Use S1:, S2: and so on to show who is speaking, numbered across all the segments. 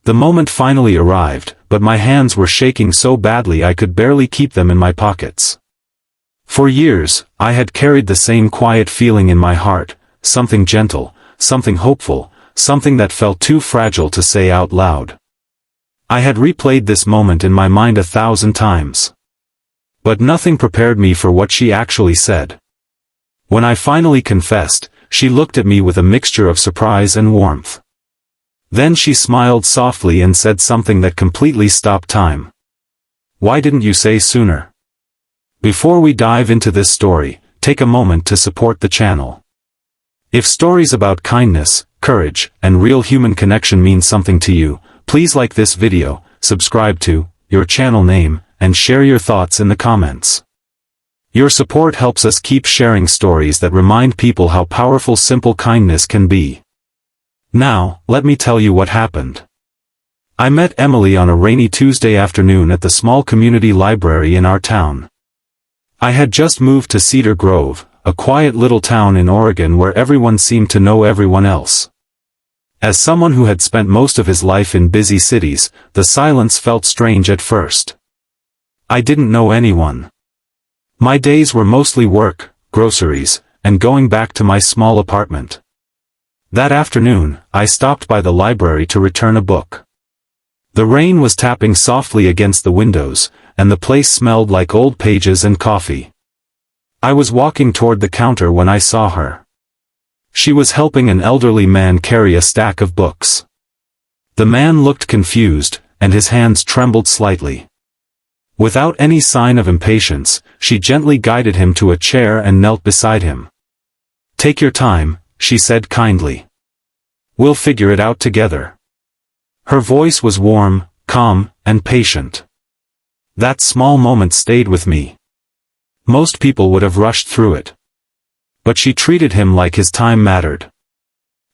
S1: The moment finally arrived, but my hands were shaking so badly I could barely keep them in my pockets. For years, I had carried the same quiet feeling in my heart, something gentle, something hopeful, something that felt too fragile to say out loud. I had replayed this moment in my mind 1,000 times. But nothing prepared me for what she actually said. When I finally confessed, she looked at me with a mixture of surprise and warmth. Then she smiled softly and said something that completely stopped time. "Why didn't you say sooner?" Before we dive into this story, take a moment to support the channel. If stories about kindness, courage, and real human connection mean something to you, please like this video, subscribe to your channel name, and share your thoughts in the comments. Your support helps us keep sharing stories that remind people how powerful simple kindness can be. Now, let me tell you what happened. I met Emily on a rainy Tuesday afternoon at the small community library in our town. I had just moved to Cedar Grove, a quiet little town in Oregon where everyone seemed to know everyone else. As someone who had spent most of his life in busy cities, the silence felt strange at first. I didn't know anyone. My days were mostly work, groceries, and going back to my small apartment. That afternoon, I stopped by the library to return a book. The rain was tapping softly against the windows, and the place smelled like old pages and coffee. I was walking toward the counter when I saw her. She was helping an elderly man carry a stack of books. The man looked confused, and his hands trembled slightly. Without any sign of impatience, she gently guided him to a chair and knelt beside him. "Take your time," she said kindly. "We'll figure it out together." Her voice was warm, calm, and patient. That small moment stayed with me. Most people would have rushed through it. But she treated him like his time mattered.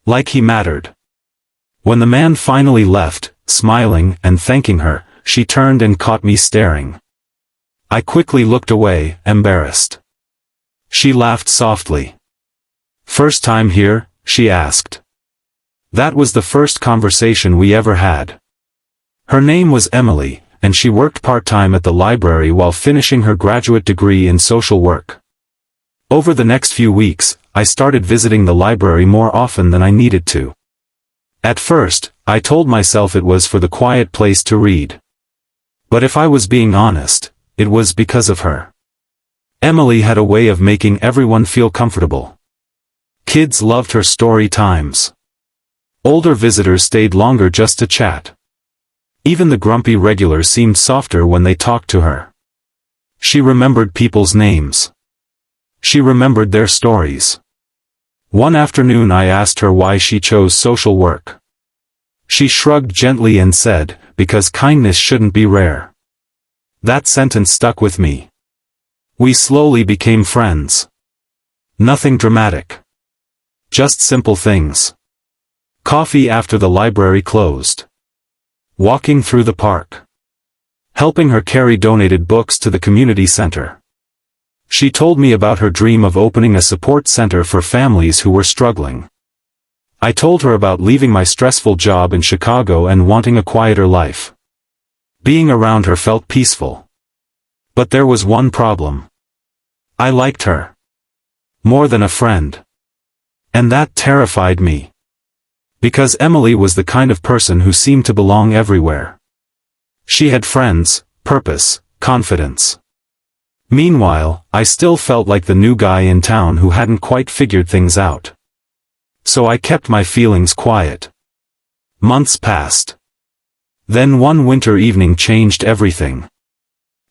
S1: Like he mattered. When the man finally left, smiling and thanking her, she turned and caught me staring. I quickly looked away, embarrassed. She laughed softly. "First time here?" she asked. That was the first conversation we ever had. Her name was Emily, and she worked part-time at the library while finishing her graduate degree in social work. Over the next few weeks, I started visiting the library more often than I needed to. At first, I told myself it was for the quiet place to read. But if I was being honest, it was because of her. Emily had a way of making everyone feel comfortable. Kids loved her story times. Older visitors stayed longer just to chat. Even the grumpy regulars seemed softer when they talked to her. She remembered people's names. She remembered their stories. One afternoon I asked her why she chose social work. She shrugged gently and said, "Because kindness shouldn't be rare." That sentence stuck with me. We slowly became friends. Nothing dramatic. Just simple things. Coffee after the library closed. Walking through the park. Helping her carry donated books to the community center. She told me about her dream of opening a support center for families who were struggling. I told her about leaving my stressful job in Chicago and wanting a quieter life. Being around her felt peaceful. But there was one problem. I liked her. More than a friend. And that terrified me. Because Emily was the kind of person who seemed to belong everywhere. She had friends, purpose, confidence. Meanwhile, I still felt like the new guy in town who hadn't quite figured things out. So I kept my feelings quiet. Months passed. Then one winter evening changed everything.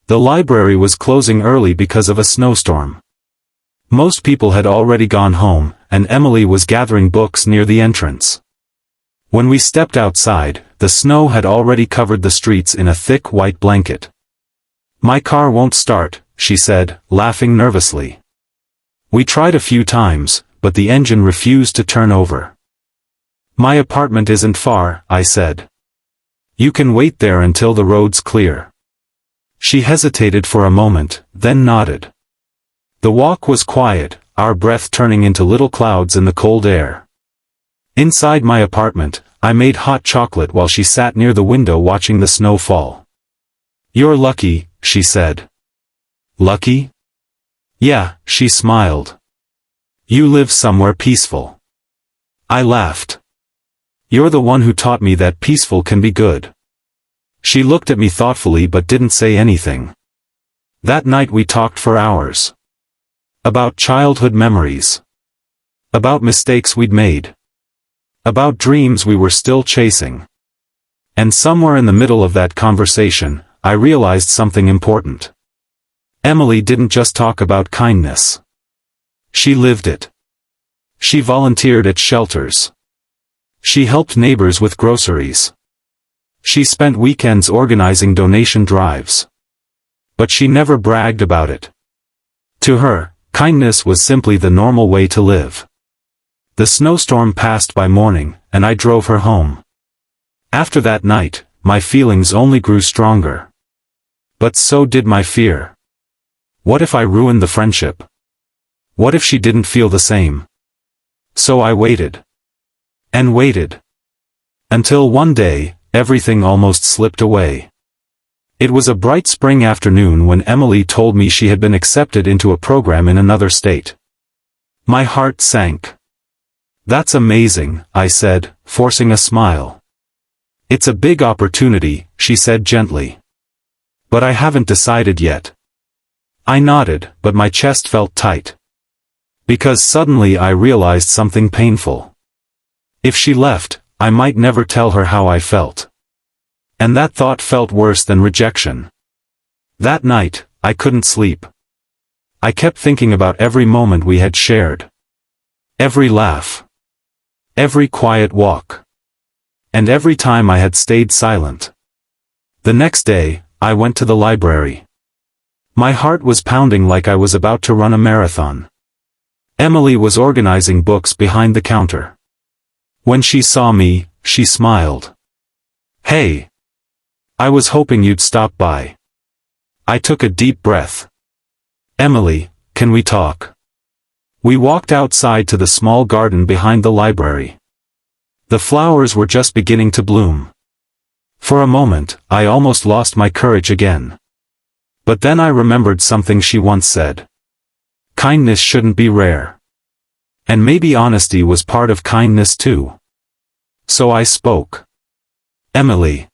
S1: The library was closing early because of a snowstorm. Most people had already gone home, and Emily was gathering books near the entrance. When we stepped outside, the snow had already covered the streets in a thick white blanket. "My car won't start," she said, laughing nervously. We tried a few times, but the engine refused to turn over. "My apartment isn't far," I said. "You can wait there until the road's clear." She hesitated for a moment, then nodded. The walk was quiet, our breath turning into little clouds in the cold air. Inside my apartment, I made hot chocolate while she sat near the window watching the snow fall. "You're lucky," she said. "Lucky?" "Yeah," she smiled. "You live somewhere peaceful." I laughed. "You're the one who taught me that peaceful can be good." She looked at me thoughtfully but didn't say anything. That night we talked for hours. About childhood memories. About mistakes we'd made. About dreams we were still chasing. And somewhere in the middle of that conversation, I realized something important. Emily didn't just talk about kindness. She lived it. She volunteered at shelters. She helped neighbors with groceries. She spent weekends organizing donation drives. But she never bragged about it. To her, kindness was simply the normal way to live. The snowstorm passed by morning, and I drove her home. After that night, my feelings only grew stronger. But so did my fear. What if I ruined the friendship? What if she didn't feel the same? So I waited. And waited. Until one day, everything almost slipped away. It was a bright spring afternoon when Emily told me she had been accepted into a program in another state. My heart sank. "That's amazing," I said, forcing a smile. "It's a big opportunity," she said gently. "But I haven't decided yet." I nodded, but my chest felt tight. Because suddenly I realized something painful. If she left, I might never tell her how I felt. And that thought felt worse than rejection. That night, I couldn't sleep. I kept thinking about every moment we had shared. Every laugh. Every quiet walk. And every time I had stayed silent. The next day, I went to the library. My heart was pounding like I was about to run a marathon. Emily was organizing books behind the counter. When she saw me, she smiled. "Hey. I was hoping you'd stop by." I took a deep breath. "Emily, can we talk?" We walked outside to the small garden behind the library. The flowers were just beginning to bloom. For a moment, I almost lost my courage again. But then I remembered something she once said. Kindness shouldn't be rare. And maybe honesty was part of kindness too. So I spoke. "Emily.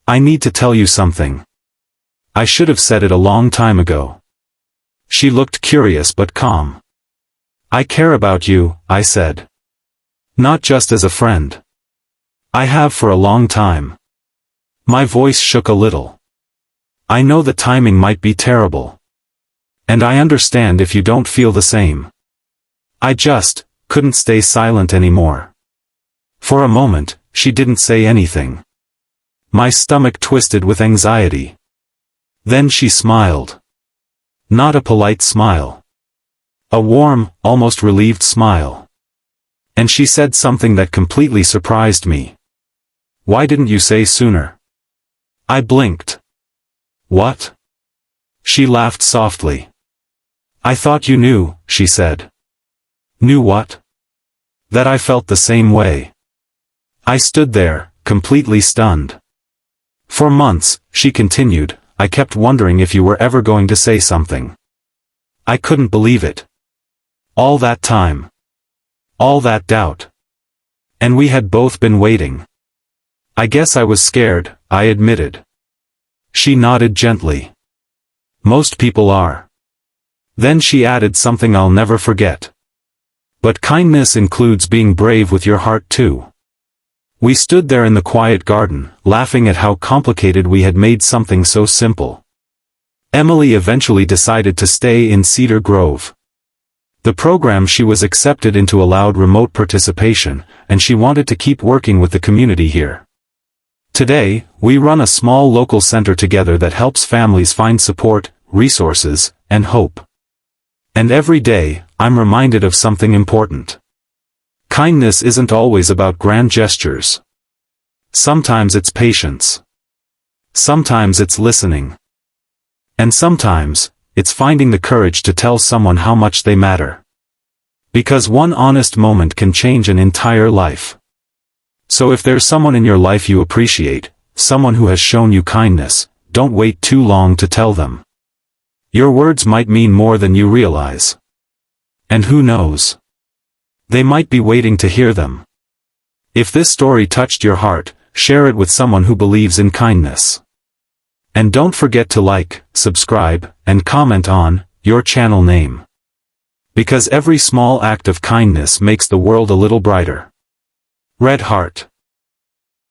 S1: I need to tell you something. I should have said it a long time ago." She looked curious but calm. "I care about you," I said. "Not just as a friend. I have for a long time." My voice shook a little. "I know the timing might be terrible. And I understand if you don't feel the same." I just couldn't stay silent anymore. For a moment, she didn't say anything. My stomach twisted with anxiety. Then she smiled. Not a polite smile. A warm, almost relieved smile. And she said something that completely surprised me. "Why didn't you say sooner?" I blinked. "What?" She laughed softly. "I thought you knew," she said. "Knew what?" "That I felt the same way." I stood there, completely stunned. "For months," she continued, "I kept wondering if you were ever going to say something." I couldn't believe it. All that time. All that doubt. And we had both been waiting. "I guess I was scared," I admitted. She nodded gently. "Most people are." Then she added something I'll never forget. "But kindness includes being brave with your heart too." We stood there in the quiet garden, laughing at how complicated we had made something so simple. Emily eventually decided to stay in Cedar Grove. The program she was accepted into allowed remote participation, and she wanted to keep working with the community here. Today, we run a small local center together that helps families find support, resources, and hope. And every day, I'm reminded of something important. Kindness isn't always about grand gestures. Sometimes it's patience. Sometimes it's listening. And sometimes, it's finding the courage to tell someone how much they matter. Because one honest moment can change an entire life. So if there's someone in your life you appreciate, someone who has shown you kindness, don't wait too long to tell them. Your words might mean more than you realize. And who knows? They might be waiting to hear them. If this story touched your heart, share it with someone who believes in kindness. And don't forget to like, subscribe, and comment on your channel name. Because every small act of kindness makes the world a little brighter. Red Heart.